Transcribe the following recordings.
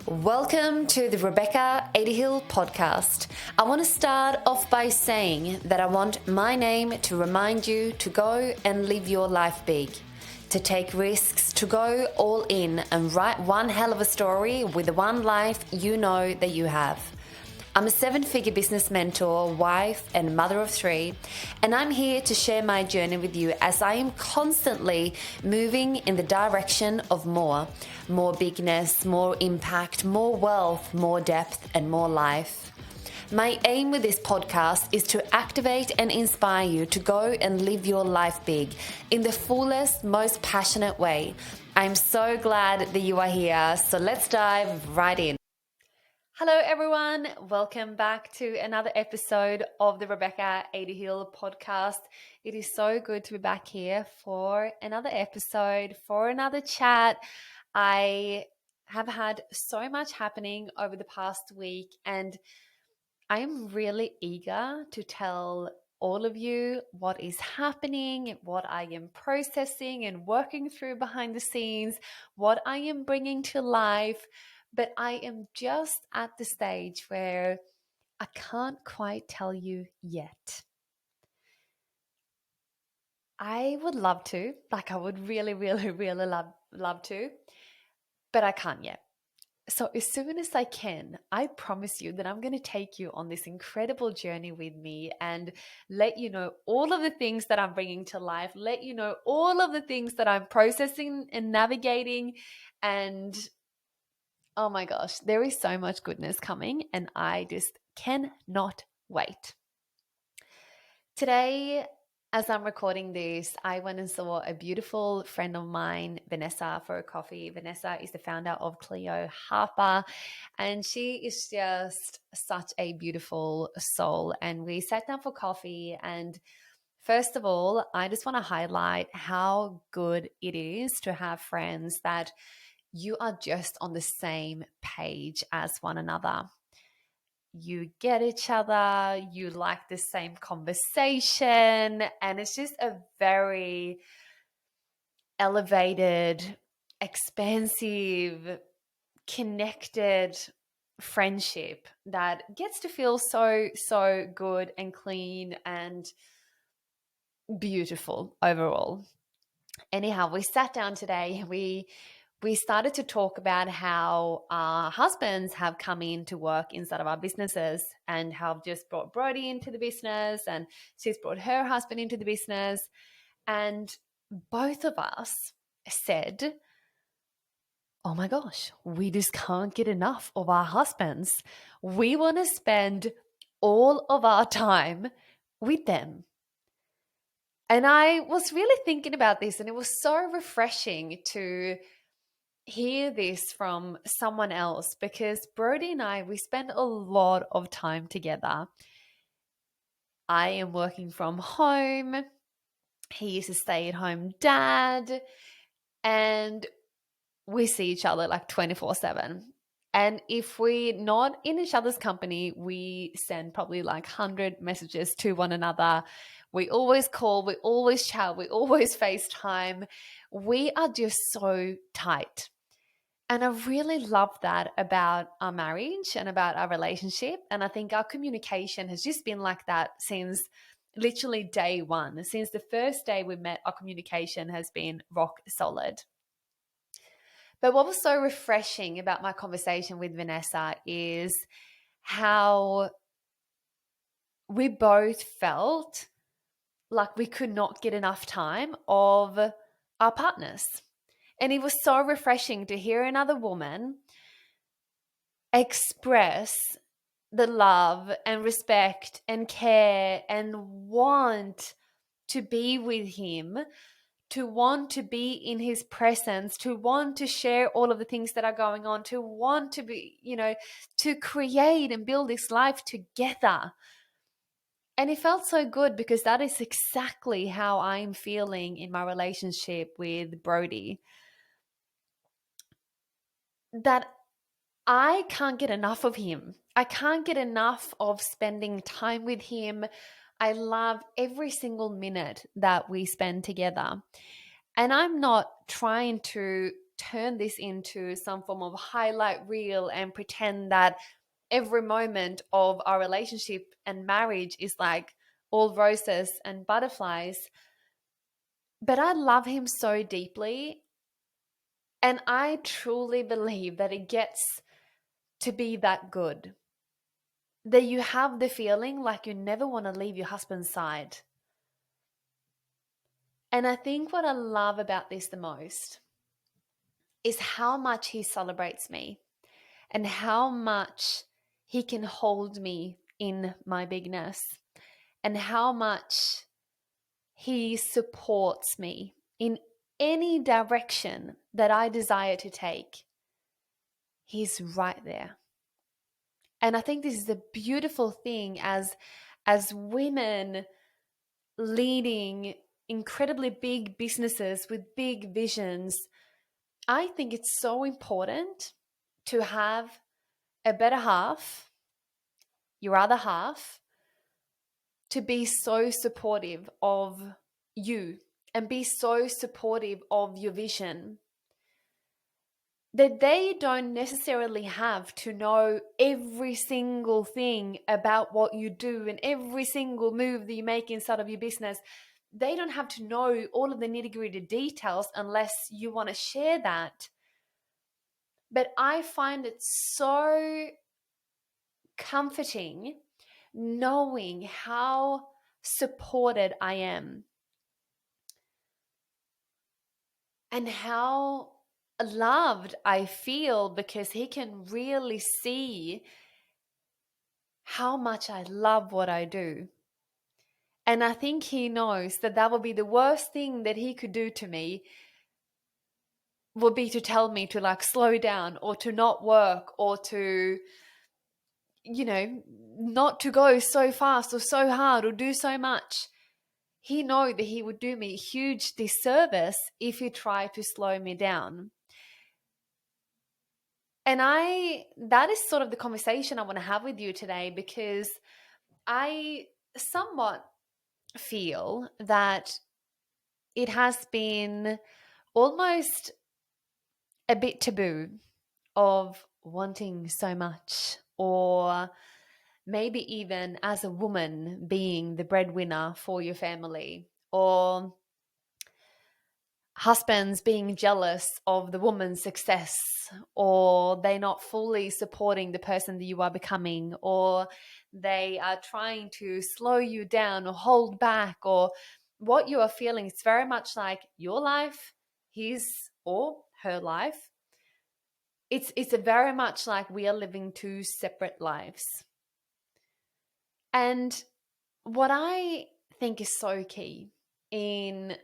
Welcome to the Rebecca Adehill podcast. I want to start off by saying that I want my name to remind you to go and live your life big, to take risks, to go all in and write one hell of a story with the one life you know that you have. I'm a 7-figure business mentor, wife, and mother of 3, and I'm here to share my journey with you as I am constantly moving in the direction of more bigness, more impact, more wealth, more depth, and more life. My aim with this podcast is to activate and inspire you to go and live your life big in the fullest, most passionate way. I'm so glad that you are here, so let's dive right in. Hello everyone, welcome back to another episode of the Rebecca Adehill podcast. It is so good to be back here for another episode, for another chat. I have had so much happening over the past week and I am really eager to tell all of you what is happening, what I am processing and working through behind the scenes, what I am bringing to life. But I am just at the stage where I can't quite tell you yet. I would love to, I would really love to, but I can't yet. So as soon as I can, I promise you that I'm going to take you on this incredible journey with me and let you know all of the things that I'm bringing to life, let you know all of the things that I'm processing and navigating. And oh my gosh, there is so much goodness coming and I just cannot wait. Today, as I'm recording this, I went and saw a beautiful friend of mine, Vanessa, for a coffee. Vanessa is the founder of Cleo Harper, and she is just such a beautiful soul. And we sat down for coffee. And first of all, I just want to highlight how good it is to have friends that you are just on the same page as one another. You get each other, you like the same conversation, and it's just a very elevated, expansive, connected friendship that gets to feel so good and clean and beautiful overall. Anyhow, we sat down today, we started to talk about how our husbands have come in to work inside of our businesses and have just brought Brody into the business and she's brought her husband into the business. And both of us said, oh my gosh, we just can't get enough of our husbands. We want to spend all of our time with them. And I was really thinking about this and it was so refreshing to hear this from someone else because Brody and I, we spend a lot of time together. I am working from home. He is a stay-at-home dad and we see each other like 24/7. And if we're not in each other's company, we send probably like 100 messages to one another. We always call, we always chat, we always FaceTime. We are just so tight. And I really love that about our marriage and about our relationship. And I think our communication has just been like that since literally day one. Since the first day we met, our communication has been rock solid. But what was so refreshing about my conversation with Vanessa is how we both felt like we could not get enough time of our partners. And it was so refreshing to hear another woman express the love and respect and care and want to be with him, to want to be in his presence, to want to share all of the things that are going on, to want to be, to create and build this life together. And it felt so good because that is exactly how I'm feeling in my relationship with Brody. That I can't get enough of him. I can't get enough of spending time with him. I love every single minute that we spend together. And I'm not trying to turn this into some form of highlight reel and pretend that every moment of our relationship and marriage is like all roses and butterflies. But I love him so deeply. And I truly believe that it gets to be that good, that you have the feeling like you never want to leave your husband's side. And I think what I love about this the most is how much he celebrates me and how much he can hold me in my bigness and how much he supports me in any direction that I desire to take. He's right there. And I think this is a beautiful thing as women leading incredibly big businesses with big visions. I think it's so important to have a better half, your other half, to be so supportive of you and be so supportive of your vision, that they don't necessarily have to know every single thing about what you do and every single move that you make inside of your business. They don't have to know all of the nitty-gritty details unless you want to share that. But I find it so comforting knowing how supported I am and how loved I feel, because he can really see how much I love what I do. And I think he knows that that would be the worst thing that he could do to me, would be to tell me to like slow down or to not work or to, you know, not to go so fast or so hard or do so much. He knows that he would do me a huge disservice if he tried to slow me down. And that is sort of the conversation I want to have with you today, because I somewhat feel that it has been almost a bit taboo of wanting so much, or maybe even as a woman being the breadwinner for your family, or husbands being jealous of the woman's success, or they not fully supporting the person that you are becoming, or they are trying to slow you down or hold back, or what you are feeling. It's very much like your life, his or her life. It's a very much like we are living two separate lives. And what I think is so key in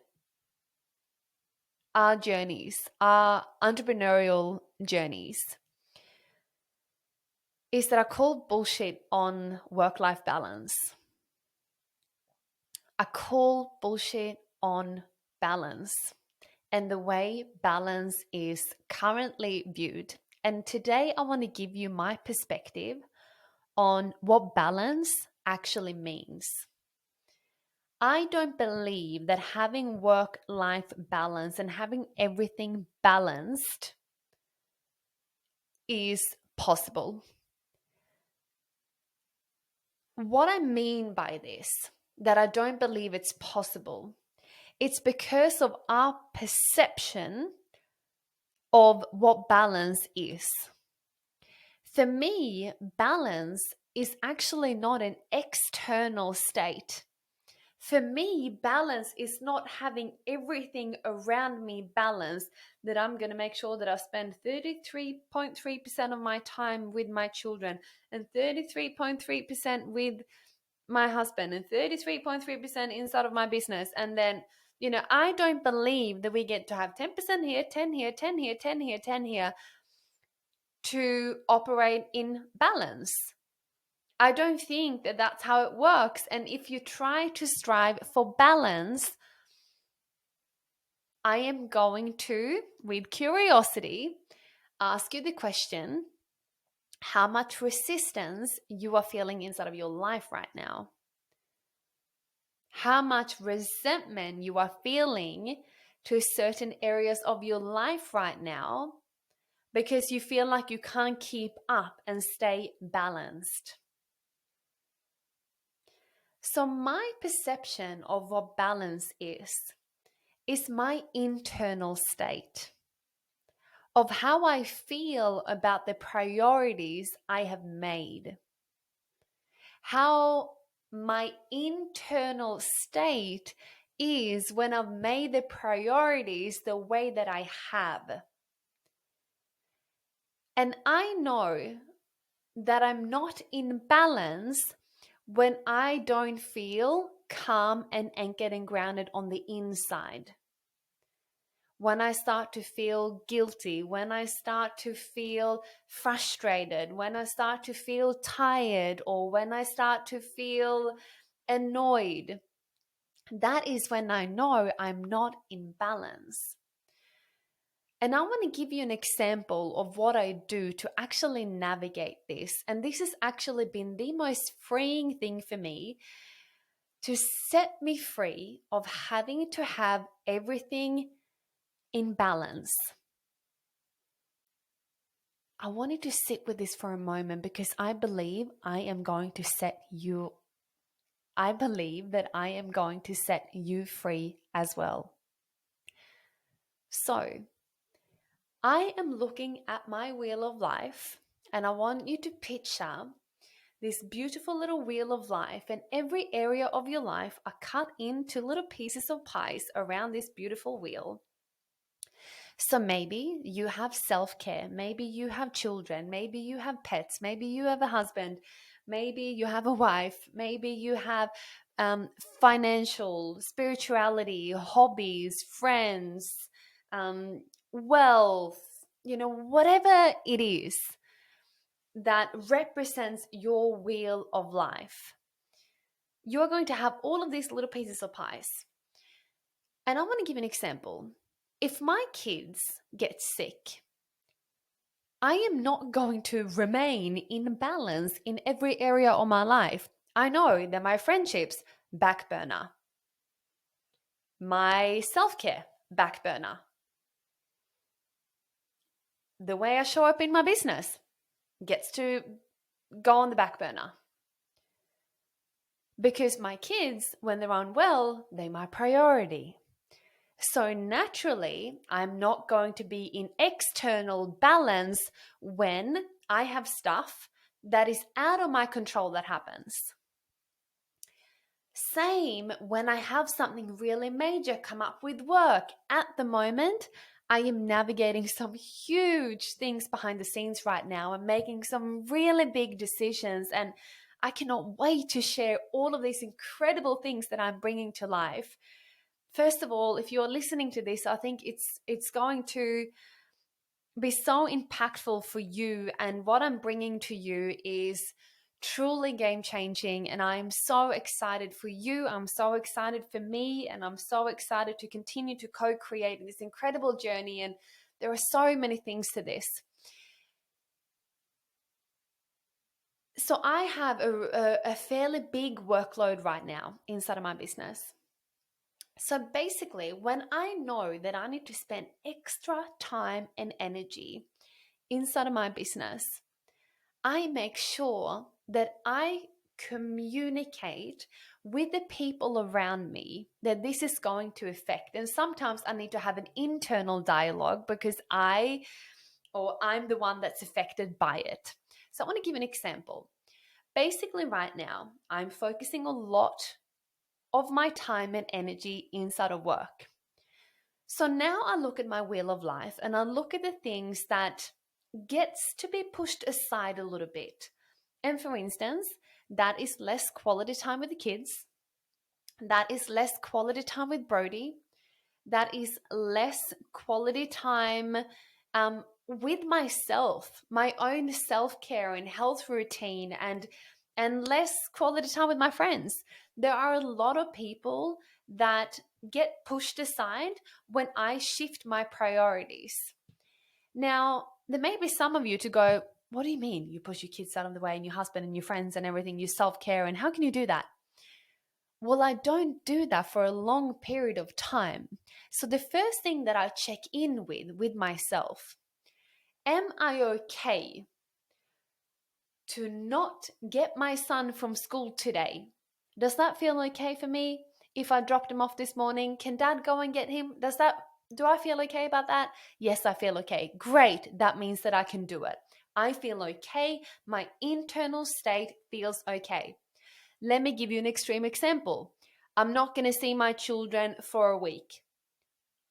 our journeys, our entrepreneurial journeys, is that I call bullshit on work-life balance. I call bullshit on balance and the way balance is currently viewed. And today I want to give you my perspective on what balance actually means. I don't believe that having work-life balance and having everything balanced is possible. What I mean by this, that I don't believe it's possible, it's because of our perception of what balance is. For me, balance is actually not an external state. For me, balance is not having everything around me balanced, that I'm going to make sure that I spend 33.3% of my time with my children and 33.3% with my husband and 33.3% inside of my business. And then, I don't believe that we get to have 10% here, 10 here, 10 here, 10 here, 10 here to operate in balance. I don't think that that's how it works. And if you try to strive for balance, I am going to, with curiosity, ask you the question, how much resistance you are feeling inside of your life right now. How much resentment you are feeling to certain areas of your life right now because you feel like you can't keep up and stay balanced. So, my perception of what balance is my internal state of how I feel about the priorities I have made, how my internal state is when I've made the priorities the way that I have. And I know that I'm not in balance when I don't feel calm and anchored and grounded on the inside. When I start to feel guilty, when I start to feel frustrated, when I start to feel tired, or when I start to feel annoyed, that is when I know I'm not in balance. And I want to give you an example of what I do to actually navigate this. And this has actually been the most freeing thing for me to set me free of having to have everything in balance. I wanted to sit with this for a moment because I believe I am going to set you I believe that I am going to set you free as well. So, I am looking at my wheel of life, and I want you to picture this beautiful little wheel of life, and every area of your life are cut into little pieces of pies around this beautiful wheel. So maybe you have self-care, maybe you have children, maybe you have pets, maybe you have a husband, maybe you have a wife, maybe you have financial, spirituality, hobbies, friends, wealth, whatever it is that represents your wheel of life. You're going to have all of these little pieces of pies. And I want to give an example. If my kids get sick, I am not going to remain in balance in every area of my life. I know that my friendships, back burner. My self-care, back burner. The way I show up in my business gets to go on the back burner. Because my kids, when they're unwell, they're my priority. So naturally, I'm not going to be in external balance when I have stuff that is out of my control that happens. Same when I have something really major come up with work. At the moment, I am navigating some huge things behind the scenes right now and making some really big decisions. And I cannot wait to share all of these incredible things that I'm bringing to life. First of all, if you're listening to this, I think it's going to be so impactful for you. And what I'm bringing to you is truly game changing. And I'm so excited for you. I'm so excited for me. And I'm so excited to continue to co-create this incredible journey. And there are so many things to this. So I have a fairly big workload right now inside of my business. So basically, when I know that I need to spend extra time and energy inside of my business, I make sure that I communicate with the people around me that this is going to affect. And sometimes I need to have an internal dialogue because I'm the one that's affected by it. So I want to give an example. Basically, right now, I'm focusing a lot of my time and energy inside of work. So now I look at my wheel of life and I look at the things that gets to be pushed aside a little bit. And for instance, that is less quality time with the kids. That is less quality time with Brody. That is less quality time with myself, my own self-care and health routine, and less quality time with my friends. There are a lot of people that get pushed aside when I shift my priorities. Now, there may be some of you to go, what do you mean you push your kids out of the way and your husband and your friends and everything, you self-care, and how can you do that? Well, I don't do that for a long period of time. So the first thing that I check in with myself, am I okay to not get my son from school today? Does that feel okay for me? If I dropped him off this morning, can dad go and get him? Do I feel okay about that? Yes, I feel okay. Great. That means that I can do it. I feel okay. My internal state feels okay. Let me give you an extreme example. I'm not going to see my children for a week.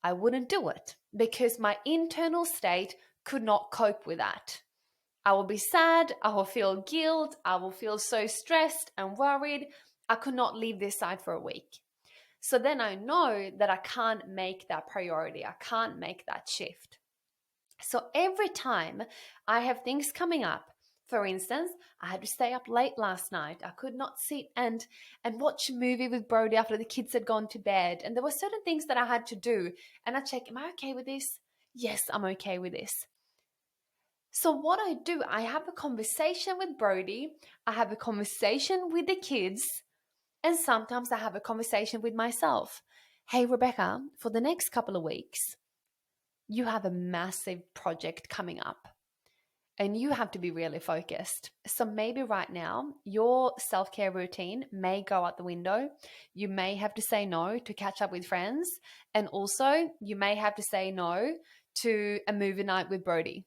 I wouldn't do it because my internal state could not cope with that. I will be sad, I will feel guilt, I will feel so stressed and worried. I could not leave this side for a week. So then I know that I can't make that priority. I can't make that shift. So every time I have things coming up, for instance, I had to stay up late last night. I could not sit and watch a movie with Brody after the kids had gone to bed. And there were certain things that I had to do. And I check, am I okay with this? Yes, I'm okay with this. So what I do, I have a conversation with Brody, I have a conversation with the kids, and sometimes I have a conversation with myself. Hey, Rebecca, for the next couple of weeks, you have a massive project coming up and you have to be really focused. So maybe right now, your self-care routine may go out the window. You may have to say no to catch up with friends. And also, you may have to say no to a movie night with Brody.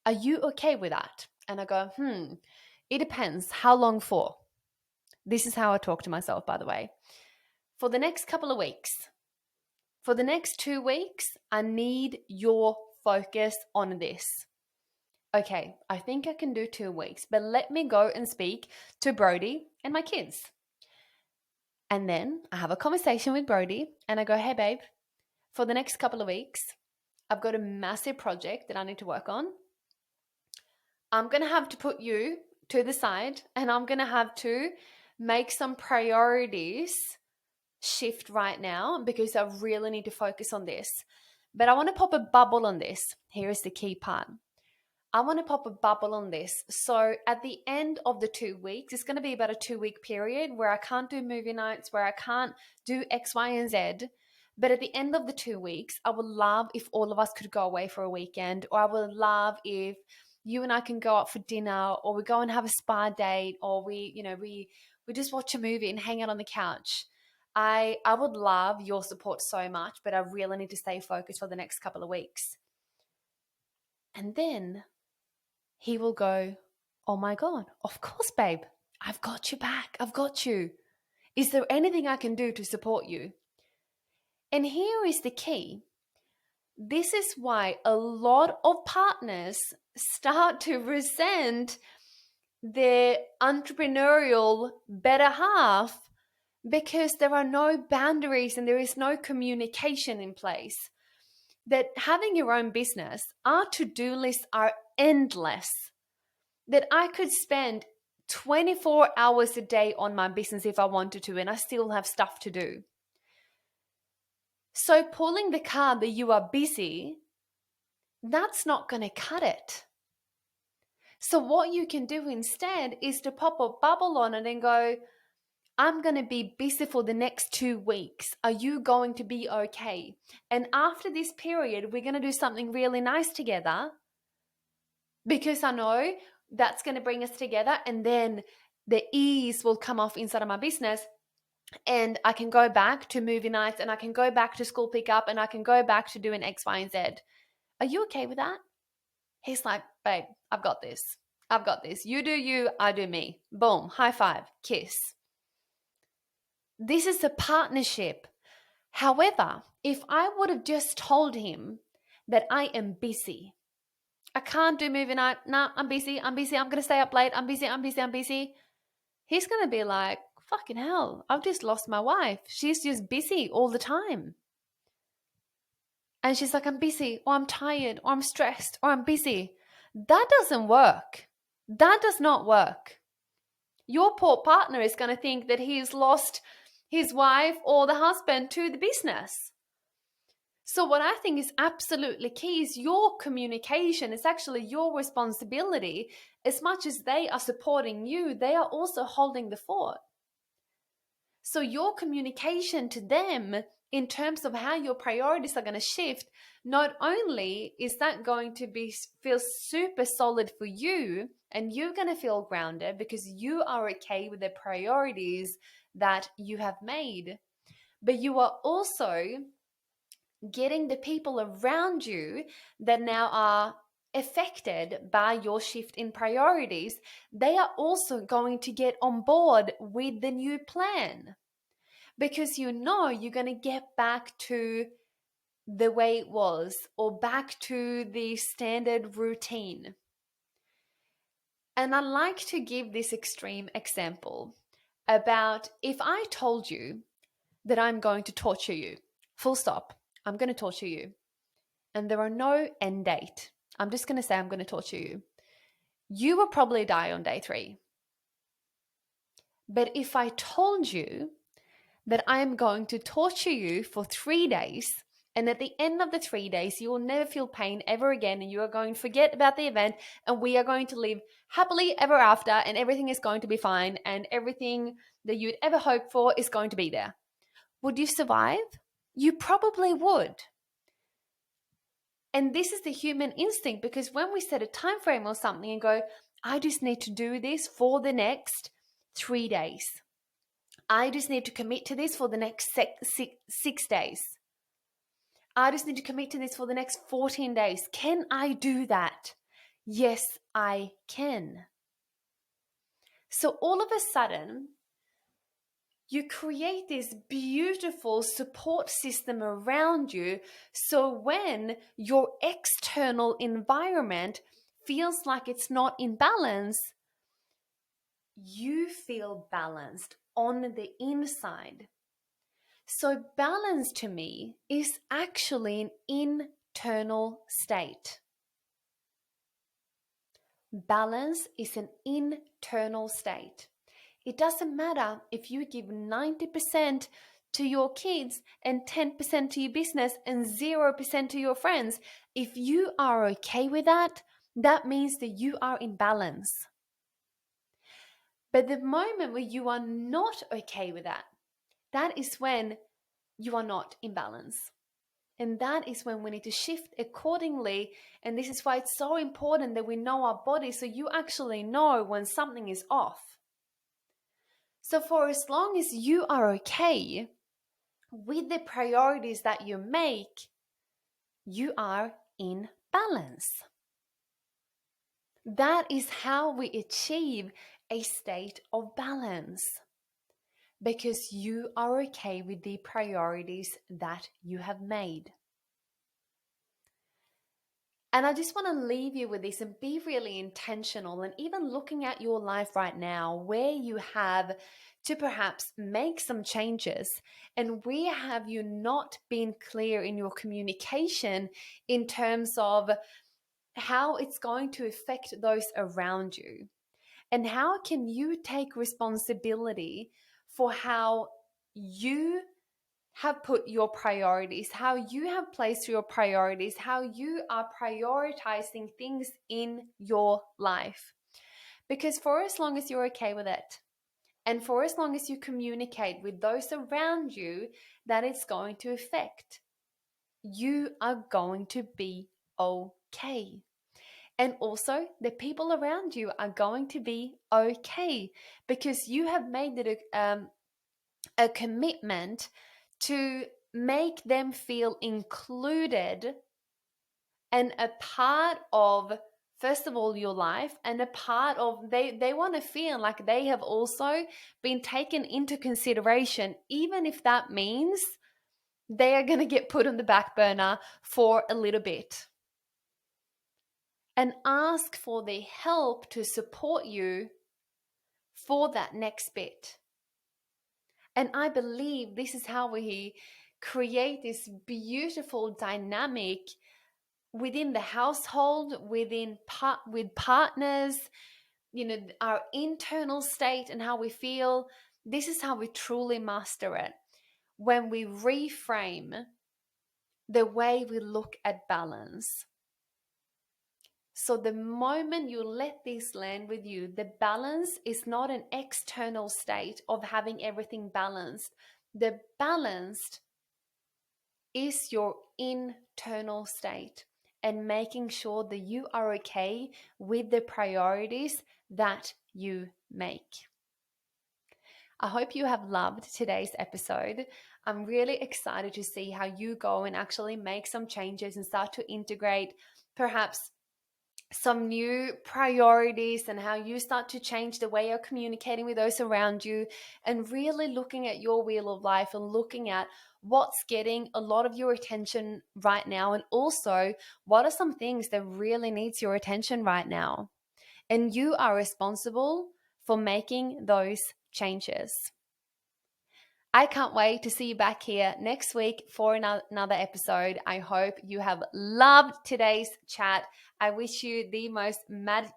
Are you okay with that? And I go, it depends. How long for? This is how I talk to myself, by the way. For the next couple of weeks, for the next 2 weeks, I need your focus on this. Okay, I think I can do 2 weeks, but let me go and speak to Brody and my kids. And then I have a conversation with Brody and I go, hey, babe, for the next couple of weeks, I've got a massive project that I need to work on. I'm going to have to put you to the side and I'm going to have to make some priorities shift right now because I really need to focus on this. But I want to pop a bubble on this. Here's the key part. I want to pop a bubble on this. So at the end of the 2 weeks, it's going to be about a 2-week period where I can't do movie nights, where I can't do X, Y, and Z. But at the end of the 2 weeks, I would love if all of us could go away for a weekend, or I would love if you and I can go out for dinner, or we go and have a spa date, or we just watch a movie and hang out on the couch. I would love your support so much, but I really need to stay focused for the next couple of weeks. And then he will go, oh my God, of course, babe, I've got you back. I've got you. Is there anything I can do to support you? And here is the key. This is why a lot of partners start to resent their entrepreneurial better half because there are no boundaries and there is no communication in place. That having your own business, our to-do lists are endless. That I could spend 24 hours a day on my business if I wanted to, and I still have stuff to do. So pulling the card that you are busy, that's not going to cut it. So what you can do instead is to pop a bubble on it and go, I'm going to be busy for the next 2 weeks. Are you going to be okay? And after this period, we're going to do something really nice together because I know that's going to bring us together, and then the ease will come off inside of my business and I can go back to movie nights and I can go back to school pickup and I can go back to doing X, Y, and Z. Are you okay with that? He's like, babe, I've got this. I've got this. You do you, I do me. Boom, high five, kiss. This is a partnership. However, if I would have just told him that I am busy, I can't do movie night. No, I'm busy. I'm going to stay up late. I'm busy. He's going to be like, fucking hell, I've just lost my wife. She's just busy all the time. And she's like, I'm busy, or I'm tired, or I'm stressed, or I'm busy. That doesn't work. That does not work. Your poor partner is going to think that he's lost his wife or the husband to the business. So what I think is absolutely key is your communication. It's actually your responsibility. As much as they are supporting you, they are also holding the fort. So your communication to them in terms of how your priorities are going to shift, not only is that going to feel super solid for you, and you're going to feel grounded because you are okay with the priorities that you have made, but you are also getting the people around you that now are affected by your shift in priorities, they are also going to get on board with the new plan, because you know you're going to get back to the way it was, or back to the standard routine. And I like to give this extreme example about, if I told you that I'm going to torture you, full stop, I'm going to torture you, and there are no end date. I'm just going to say I'm going to torture you. You will probably die on day 3. But if I told you that I am going to torture you for 3 days, and at the end of the 3 days, you will never feel pain ever again, and you are going to forget about the event, and we are going to live happily ever after, and everything is going to be fine, and everything that you'd ever hope for is going to be there. Would you survive? You probably would. And this is the human instinct, because when we set a time frame or something and go, I just need to do this for the next 3 days. I just need to commit to this for the next 6 days. I just need to commit to this for the next 14 days. Can I do that? Yes, I can. So all of a sudden, you create this beautiful support system around you. So when your external environment feels like it's not in balance, you feel balanced on the inside. So balance to me is actually an internal state. Balance is an internal state. It doesn't matter if you give 90% to your kids and 10% to your business and 0% to your friends. If you are okay with that, that means that you are in balance. But the moment where you are not okay with that, that is when you are not in balance. And that is when we need to shift accordingly. And this is why it's so important that we know our body, so you actually know when something is off. So for as long as you are okay with the priorities that you make, you are in balance. That is how we achieve a state of balance, because you are okay with the priorities that you have made. And I just want to leave you with this and be really intentional, and even looking at your life right now where you have to perhaps make some changes, and where have you not been clear in your communication in terms of how it's going to affect those around you. And how can you take responsibility for how you have put your priorities, how you have placed your priorities, how you are prioritizing things in your life. Because for as long as you're okay with it, and for as long as you communicate with those around you that it's going to affect, you are going to be okay. And also, the people around you are going to be okay, because you have made it a commitment to make them feel included and a part of, first of all, your life, and a part of, they want to feel like they have also been taken into consideration, even if that means they are going to get put on the back burner for a little bit. And ask for the help to support you for that next bit. And I believe this is how we create this beautiful dynamic within the household, with partners, our internal state and how we feel. This is how we truly master it, when we reframe the way we look at balance. So the moment you let this land with you, the balance is not an external state of having everything balanced. The balanced is your internal state and making sure that you are okay with the priorities that you make. I hope you have loved today's episode. I'm really excited to see how you go and actually make some changes and start to integrate perhaps some new priorities and how you start to change the way you're communicating with those around you, and really looking at your wheel of life and looking at what's getting a lot of your attention right now, and also what are some things that really needs your attention right now, and you are responsible for making those changes. I can't wait to see you back here next week for another episode. I hope you have loved today's chat. I wish you the most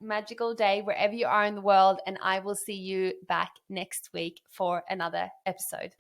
magical day wherever you are in the world, and I will see you back next week for another episode.